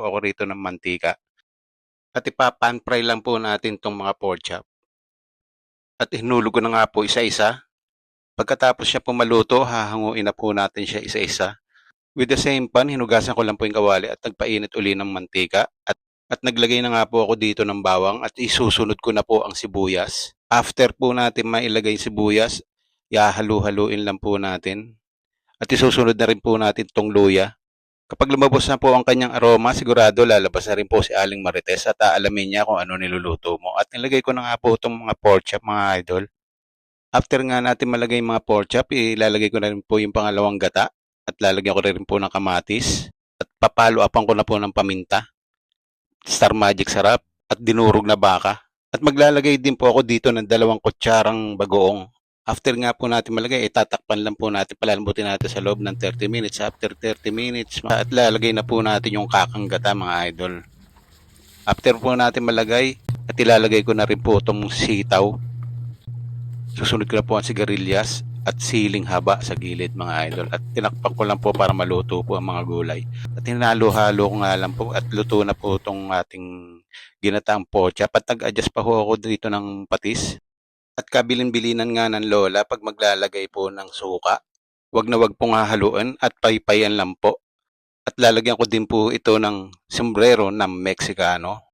ako rito ng mantika. At ipapan fry lang po natin tong mga pork chop. At hinulog ko na nga po isa-isa. Pagkatapos siya po maluto, hahanguin na po natin siya isa-isa. With the same pan, hinugasan ko lang po yung kawali at nagpainit uli ng mantika. At naglagay na nga po ako dito ng bawang at isusunod ko na po ang sibuyas. After po natin mailagay sibuyas, halu-haluin lang po natin. At isusunod na rin po natin tong luya. Kapag lumabas na po ang kanyang aroma, sigurado lalabas na rin po si Aling Marites at aalamin niya kung ano niluluto mo. At nilagay ko na nga po itong mga pork chop, mga idol. After nga natin malagay yung mga pork chop, ilalagay ko na rin po yung pangalawang gata at lalagyan ko rin po ng kamatis at papalo upan ko na po ng paminta, Star Magic sarap at dinurog na baka. At maglalagay din po ako dito ng 2 kutsarang bagoong. After nga po natin malagay, tatakpan lang po natin, palambutin natin sa loob ng 30 minutes. After 30 minutes, at lalagay na po natin yung kakang gata, mga idol. After po natin malagay, at ilalagay ko na rin po itong sitaw. Susunod ko na po ang sigarilyas at siling haba sa gilid, mga idol. At tinakpan ko lang po para maluto po ang mga gulay. At hinalo-halo ko nga lang po at luto na po itong ating ginataang pork chop. At nag-adjust pa ho ako dito ng patis. At kabilin-bilinan nga ng lola pag maglalagay po ng suka. Wag na wag pong hahaluan at paypayan lang po. At lalagyan ko din po ito ng sombrero ng Meksikano.